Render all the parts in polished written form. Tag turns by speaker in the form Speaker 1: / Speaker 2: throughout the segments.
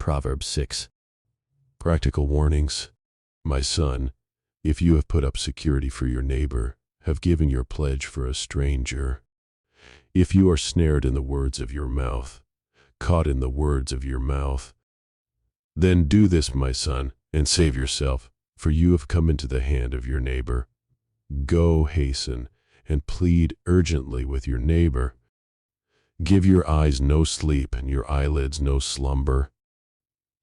Speaker 1: Proverbs 6.
Speaker 2: Practical warnings. My son, if you have put up security for your neighbor, have given your pledge for a stranger, if you are snared in the words of your mouth, caught in the words of your mouth, then do this, my son, and save yourself, for you have come into the hand of your neighbor. Go hasten and plead urgently with your neighbor. Give your eyes no sleep and your eyelids no slumber.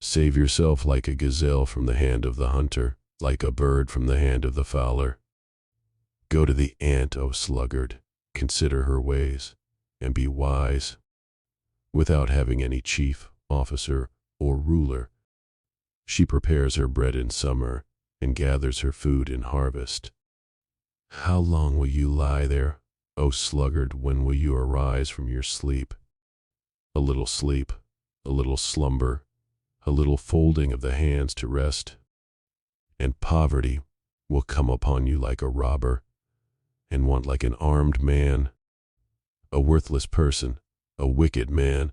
Speaker 2: Save yourself like a gazelle from the hand of the hunter, like a bird from the hand of the fowler. Go to the ant, O sluggard, consider her ways, and be wise. Without having any chief, officer, or ruler, she prepares her bread in summer and gathers her food in harvest. How long will you lie there, O sluggard? When will you arise from your sleep? A little sleep, a little slumber, a little folding of the hands to rest, and poverty will come upon you like a robber, and want like an armed man. A worthless person, a wicked man,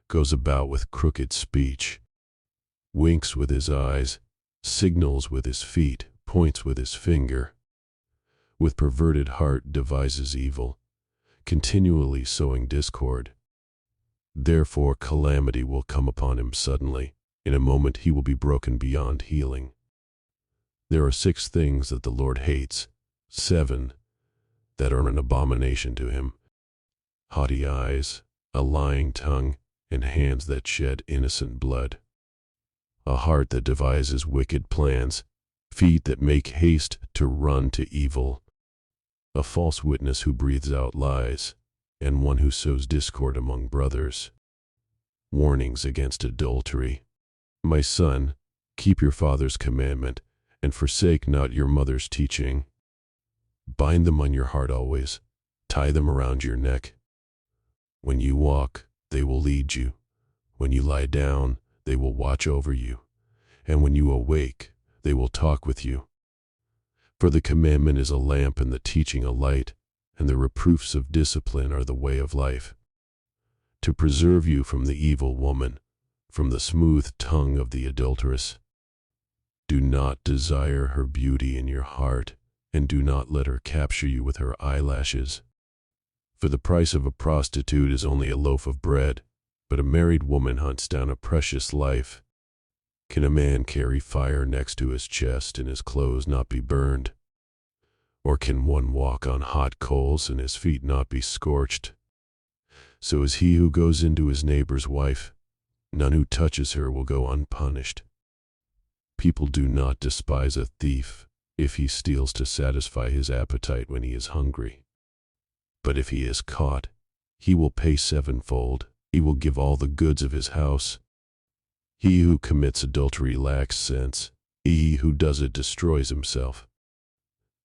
Speaker 2: goes about with crooked speech, winks with his eyes, signals with his feet, points with his finger. With perverted heart devises evil, continually sowing discord. Therefore calamity will come upon him suddenly. In a moment he will be broken beyond healing. There are 6 things that the Lord hates, 7 that are an abomination to him: haughty eyes, a lying tongue, and hands that shed innocent blood. A heart that devises wicked plans, feet that make haste to run to evil. A false witness who breathes out lies, and one who sows discord among brothers. Warnings against adultery. My son, keep your father's commandment, and forsake not your mother's teaching. Bind them on your heart always, tie them around your neck. When you walk, they will lead you. When you lie down, they will watch over you. And when you awake, they will talk with you. For the commandment is a lamp and the teaching a light, and the reproofs of discipline are the way of life. To preserve you from the evil woman, from the smooth tongue of the adulteress. Do not desire her beauty in your heart, and do not let her capture you with her eyelashes. For the price of a prostitute is only a loaf of bread, but a married woman hunts down a precious life. Can a man carry fire next to his chest and his clothes not be burned? Or can one walk on hot coals and his feet not be scorched? So is he who goes into his neighbor's wife. None who touches her will go unpunished. People do not despise a thief if he steals to satisfy his appetite when he is hungry. But if he is caught, he will pay 7-fold. He will give all the goods of his house. He who commits adultery lacks sense. He who does it destroys himself.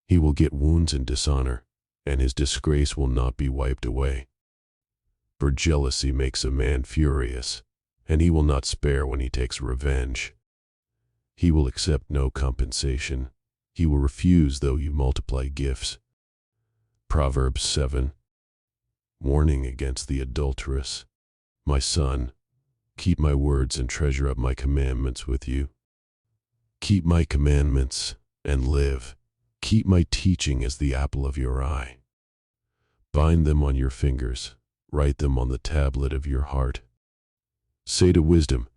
Speaker 2: He will get wounds and dishonor, and his disgrace will not be wiped away. For jealousy makes a man furious, and he will not spare when he takes revenge. He will accept no compensation. He will refuse though you multiply gifts. Proverbs 7. Warning against the adulteress. My son, keep my words and treasure up my commandments with you. Keep my commandments and live. Keep my teaching as the apple of your eye. Bind them on your fingers. Write them on the tablet of your heart. Say to wisdom,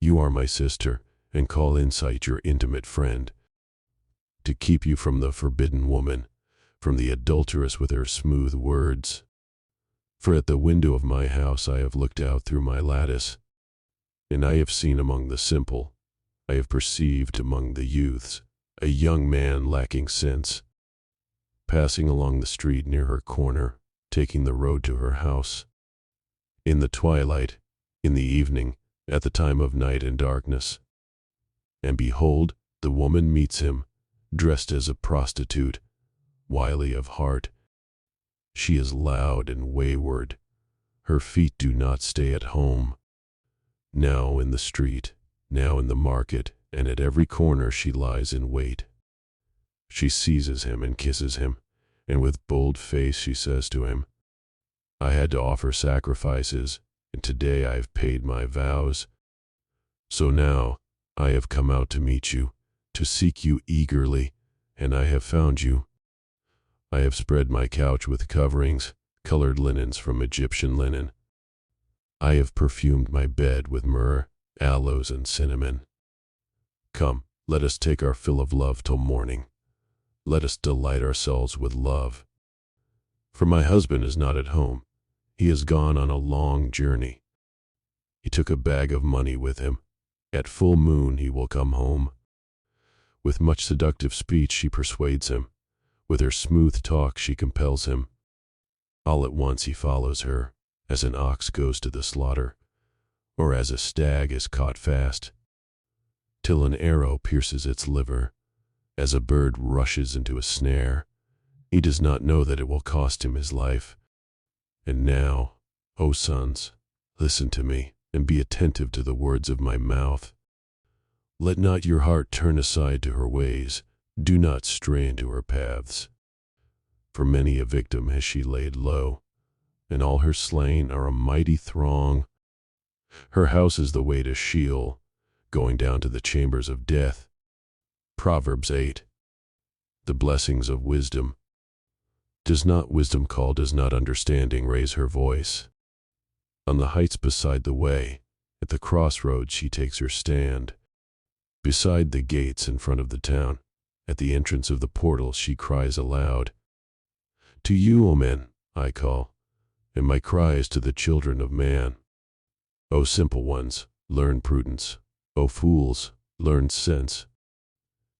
Speaker 2: you are my sister, and call insight your intimate friend. To keep you from the forbidden woman, from the adulteress with her smooth words. For at the window of my house I have looked out through my lattice, and I have seen among the simple, I have perceived among the youths, a young man lacking sense, passing along the street near her corner, taking the road to her house. In the twilight, in the evening, at the time of night and darkness. And behold, the woman meets him, dressed as a prostitute, wily of heart. She is loud and wayward. Her feet do not stay at home. Now in the street, now in the market, and at every corner she lies in wait. She seizes him and kisses him, and with bold face she says to him, I had to offer sacrifices, and today I have paid my vows. So now I have come out to meet you, to seek you eagerly, and I have found you. I have spread my couch with coverings, colored linens from Egyptian linen. I have perfumed my bed with myrrh, aloes, and cinnamon. Come, let us take our fill of love till morning. Let us delight ourselves with love. For my husband is not at home. He has gone on a long journey. He took a bag of money with him. At full moon he will come home. With much seductive speech she persuades him. With her smooth talk she compels him. All at once he follows her, as an ox goes to the slaughter, or as a stag is caught fast, till an arrow pierces its liver, as a bird rushes into a snare. He does not know that it will cost him his life. And now, O sons, listen to me, and be attentive to the words of my mouth. Let not your heart turn aside to her ways. Do not stray into her paths. For many a victim has she laid low, and all her slain are a mighty throng. Her house is the way to Sheol, going down to the chambers of death. Proverbs 8. The blessings of wisdom. Does not wisdom call, does not understanding raise her voice? On the heights beside the way, at the crossroads she takes her stand. Beside the gates in front of the town, at the entrance of the portals she cries aloud. To you, O men, I call, and my cry is to the children of man. O simple ones, learn prudence. O fools, learn sense.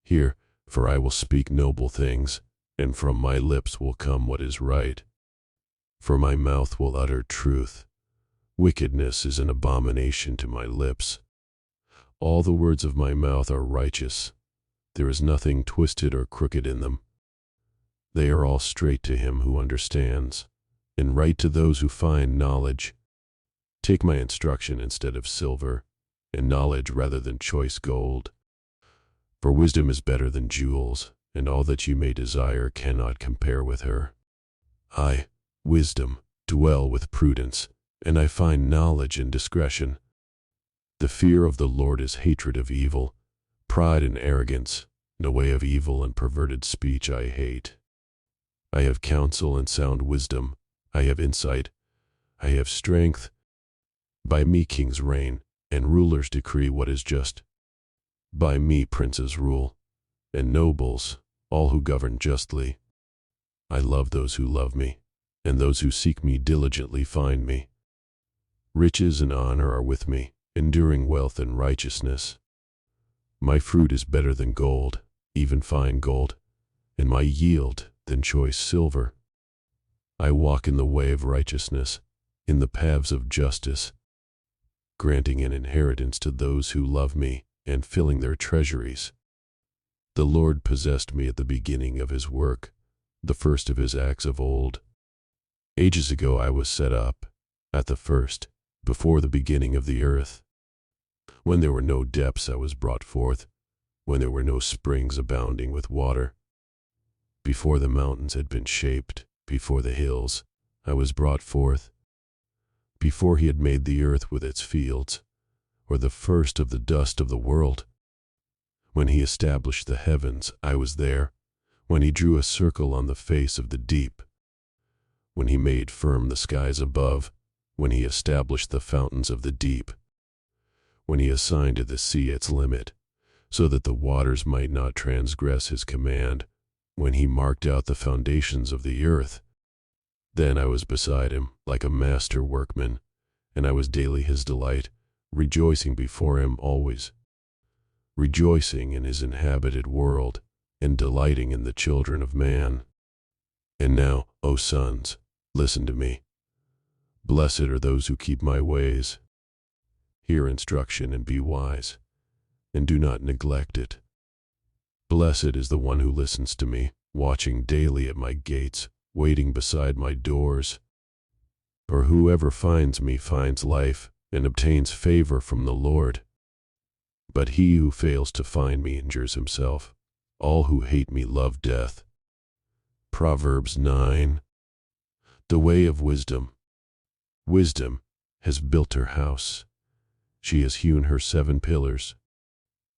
Speaker 2: Hear, for I will speak noble things, and from my lips will come what is right. For my mouth will utter truth. Wickedness is an abomination to my lips. All the words of my mouth are righteous. There is nothing twisted or crooked in them. They are all straight to him who understands, and right to those who find knowledge. Take my instruction instead of silver, and knowledge rather than choice gold. For wisdom is better than jewels, and all that you may desire cannot compare with her. I, wisdom, dwell with prudence, and I find knowledge and discretion. The fear of the Lord is hatred of evil, pride and arrogance, no way of evil and perverted speech I hate. I have counsel and sound wisdom, I have insight, I have strength. By me kings reign, and rulers decree what is just. By me princes rule, and nobles, all who govern justly. I love those who love me, and those who seek me diligently find me. Riches and honor are with me, enduring wealth and righteousness. My fruit is better than gold, even fine gold, and my yield than choice silver. I walk in the way of righteousness, in the paths of justice, granting an inheritance to those who love me and filling their treasuries. The Lord possessed me at the beginning of his work, the first of his acts of old. Ages ago I was set up, at the first, before the beginning of the earth. When there were no depths I was brought forth, when there were no springs abounding with water. Before the mountains had been shaped, before the hills, I was brought forth. Before he had made the earth with its fields, or the first of the dust of the world. When he established the heavens, I was there. When he drew a circle on the face of the deep. When he made firm the skies above. When he established the fountains of the deep. When he assigned to the sea its limit, so that the waters might not transgress his command. When he marked out the foundations of the earth. Then I was beside him, like a master workman, and I was daily his delight, rejoicing before him always. Rejoicing in his inhabited world, and delighting in the children of man. And now, O sons, listen to me. Blessed are those who keep my ways. Hear instruction and be wise, and do not neglect it. Blessed is the one who listens to me, watching daily at my gates, waiting beside my doors. For whoever finds me finds life, and obtains favor from the Lord. But he who fails to find me injures himself. All who hate me love death. Proverbs 9. The way of wisdom. Wisdom has built her house. She has hewn her 7 pillars.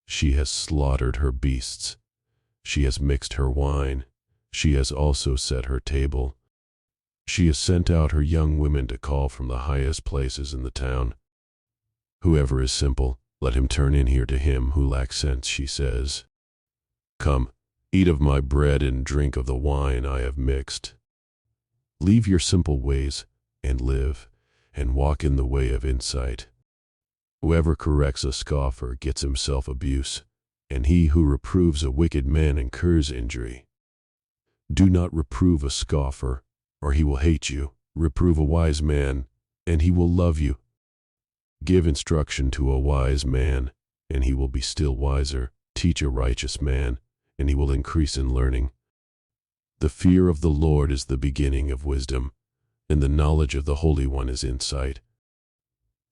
Speaker 2: She has slaughtered her beasts. She has mixed her wine. She has also set her table. She has sent out her young women to call from the highest places in the town. Whoever is simple, let him turn in here to him who lacks sense, she says. Come, eat of my bread and drink of the wine I have mixed. Leave your simple ways, and live, and walk in the way of insight. Whoever corrects a scoffer gets himself abuse, and he who reproves a wicked man incurs injury. Do not reprove a scoffer, or he will hate you. Reprove a wise man, and he will love you. Give instruction to a wise man, and he will be still wiser. Teach a righteous man, and he will increase in learning. The fear of the Lord is the beginning of wisdom, and the knowledge of the Holy One is insight.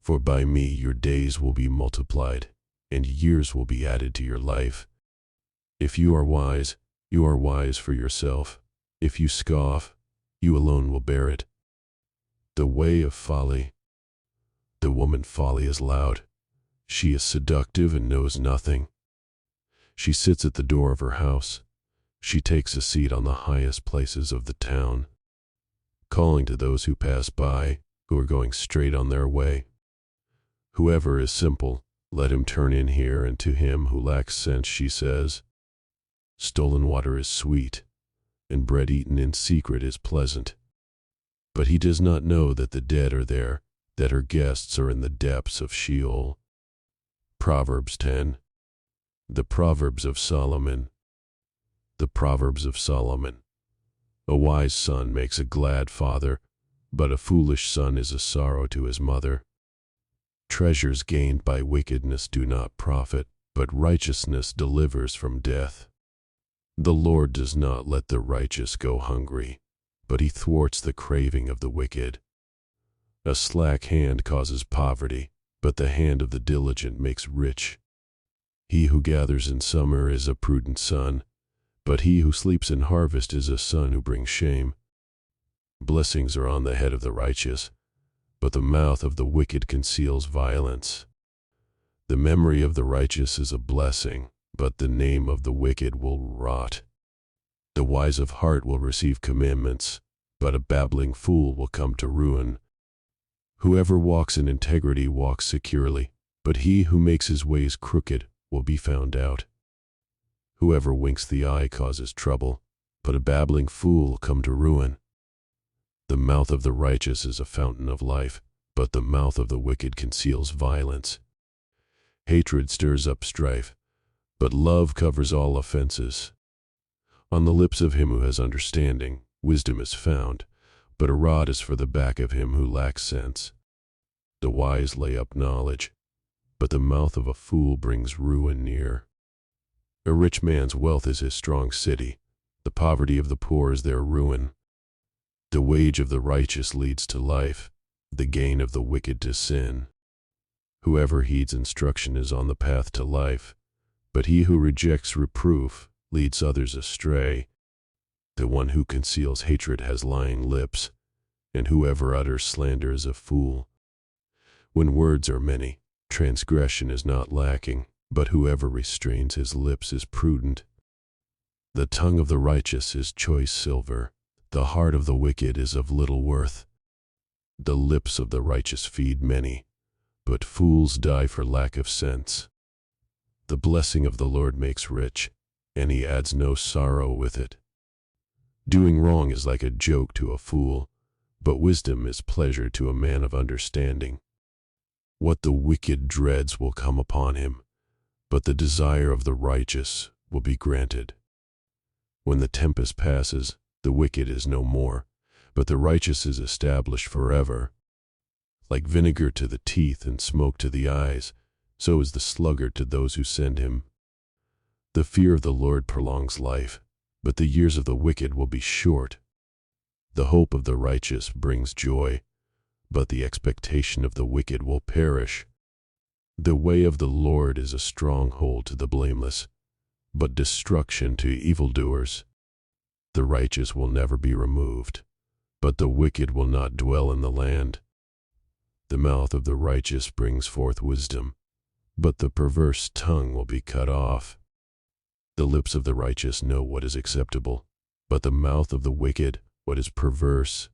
Speaker 2: For by me your days will be multiplied, and years will be added to your life. If you are wise for yourself. If you scoff, you alone will bear it. The way of folly. The woman folly is loud. She is seductive and knows nothing. She sits at the door of her house. She takes a seat on the highest places of the town, calling to those who pass by, who are going straight on their way. Whoever is simple, let him turn in here, and to him who lacks sense she says, Stolen water is sweet, and bread eaten in secret is pleasant. But he does not know that the dead are there, that her guests are in the depths of Sheol. Proverbs 10. The Proverbs of Solomon. The Proverbs of Solomon. A wise son makes a glad father, but a foolish son is a sorrow to his mother. Treasures gained by wickedness do not profit, but righteousness delivers from death. The Lord does not let the righteous go hungry, but he thwarts the craving of the wicked. A slack hand causes poverty, but the hand of the diligent makes rich. He who gathers in summer is a prudent son, but he who sleeps in harvest is a son who brings shame. Blessings are on the head of the righteous, but the mouth of the wicked conceals violence. The memory of the righteous is a blessing, but the name of the wicked will rot. The wise of heart will receive commandments, but a babbling fool will come to ruin. Whoever walks in integrity walks securely, but he who makes his ways crooked will be found out. Whoever winks the eye causes trouble, but a babbling fool will come to ruin. The mouth of the righteous is a fountain of life, but the mouth of the wicked conceals violence. Hatred stirs up strife, but love covers all offenses. On the lips of him who has understanding, wisdom is found, but a rod is for the back of him who lacks sense. The wise lay up knowledge, but the mouth of a fool brings ruin near. A rich man's wealth is his strong city, the poverty of the poor is their ruin. The wage of the righteous leads to life, the gain of the wicked to sin. Whoever heeds instruction is on the path to life, but he who rejects reproof leads others astray. The one who conceals hatred has lying lips, and whoever utters slander is a fool. When words are many, transgression is not lacking, but whoever restrains his lips is prudent. The tongue of the righteous is choice silver, the heart of the wicked is of little worth. The lips of the righteous feed many, but fools die for lack of sense. The blessing of the Lord makes rich, and he adds no sorrow with it. Doing wrong is like a joke to a fool, but wisdom is pleasure to a man of understanding. What the wicked dreads will come upon him, but the desire of the righteous will be granted. When the tempest passes, the wicked is no more, but the righteous is established forever. Like vinegar to the teeth and smoke to the eyes, so is the sluggard to those who send him. The fear of the Lord prolongs life, but the years of the wicked will be short. The hope of the righteous brings joy, but the expectation of the wicked will perish. The way of the Lord is a stronghold to the blameless, but destruction to evildoers. The righteous will never be removed, but the wicked will not dwell in the land. The mouth of the righteous brings forth wisdom, but the perverse tongue will be cut off. The lips of the righteous know what is acceptable, but the mouth of the wicked what is perverse.